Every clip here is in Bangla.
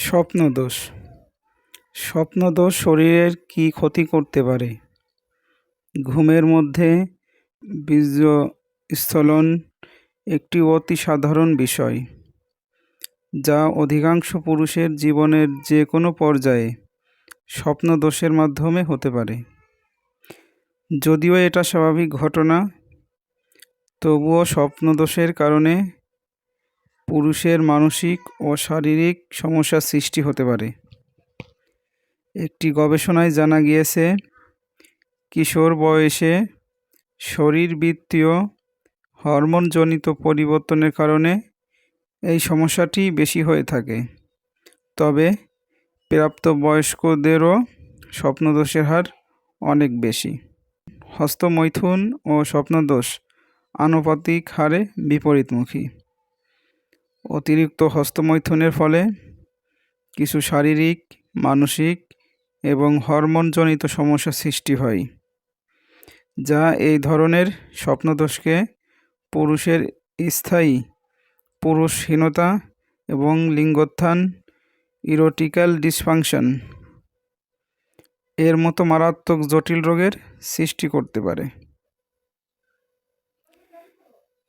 স্বপ্নদোষ। স্বপ্নদোষ শরীরের কী ক্ষতি করতে পারে? ঘুমের মধ্যে বীর্যস্খলন একটি অতি সাধারণ বিষয়, যা অধিকাংশ পুরুষের জীবনের যে কোনো পর্যায়ে স্বপ্নদোষের মাধ্যমে হতে পারে। যদিও এটা স্বাভাবিক ঘটনা, তবুও স্বপ্নদোষের কারণে পুরুষের মানসিক ও শারীরিক সমস্যার সৃষ্টি হতে পারে। একটি গবেষণায় জানা গিয়েছে, কিশোর বয়সে শরীরবৃত্তীয় হরমোনজনিত পরিবর্তনের কারণে এই সমস্যাটি বেশি হয়ে থাকে। তবে প্রাপ্তবয়স্কদেরও স্বপ্নদোষের হার অনেক বেশি। হস্তমৈথুন ও স্বপ্নদোষ আনুপাতিক হারে বিপরীতমুখী। অতিরিক্ত হস্তমৈথুনের ফলে কিছু শারীরিক, মানসিক এবং হরমোনজনিত সমস্যা সৃষ্টি হয়, যা এই ধরনের স্বপ্নদোষকে পুরুষের স্থায়ী পুরুষহীনতা এবং লিঙ্গোত্থান ইরোটিক্যাল ডিসফাংশন এর মতো মারাত্মক জটিল রোগের সৃষ্টি করতে পারে।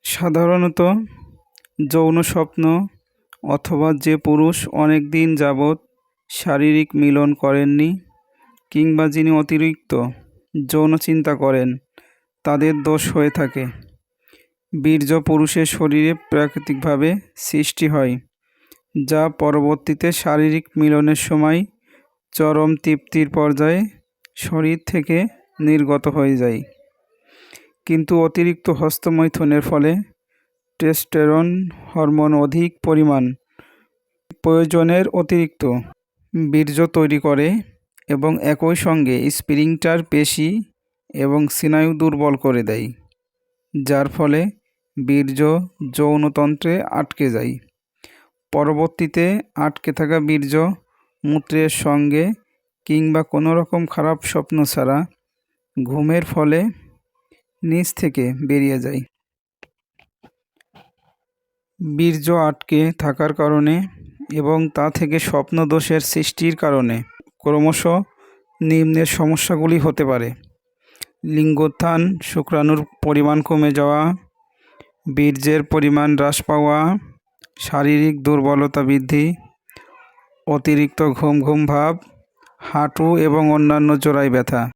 সাধারণত যৌন স্বপ্ন অথবা যে পুরুষ অনেক দিন যাবৎ শারীরিক মিলন করেননি কিংবা যিনি অতিরিক্ত যৌন চিন্তা করেন, তাদের দোষ হয়ে থাকে। বীর্য পুরুষের শরীরে প্রাকৃতিকভাবে সৃষ্টি হয়, যা পরবর্তীতে শারীরিক মিলনের সময় চরম তৃপ্তির পর্যায়ে শরীর থেকে নির্গত হয়ে যায়। কিন্তু অতিরিক্ত হস্তমৈথুনের ফলে টেস্টোস্টেরন হরমোন অধিক পরিমাণ প্রয়োজনের অতিরিক্ত বীর্য তৈরি করে এবং একই সঙ্গে স্ফিংক্টার পেশি এবং স্নায়ু দুর্বল করে দেয়, যার ফলে বীর্য যৌনতন্ত্রে আটকে যায়। পরবর্তীতে আটকে থাকা বীর্য মূত্রের সঙ্গে কিংবা কোনো রকম খারাপ স্বপ্ন ছাড়া ঘুমের ফলে নিচ থেকে বেরিয়ে যায়। বীর্য আটকে থাকার কারণে এবং তা থেকে স্বপ্নদোষের সৃষ্টির কারণে ক্রমশ নিম্নের সমস্যাগুলি হতে পারে: লিঙ্গোত্থান, শুক্রাণুর পরিমাণ কমে যাওয়া, বীর্যের পরিমাণ হ্রাস পাওয়া, শারীরিক দুর্বলতা বৃদ্ধি, অতিরিক্ত ঘুম ঘুম ভাব, হাঁটু এবং অন্যান্য জোড়ায় ব্যথা।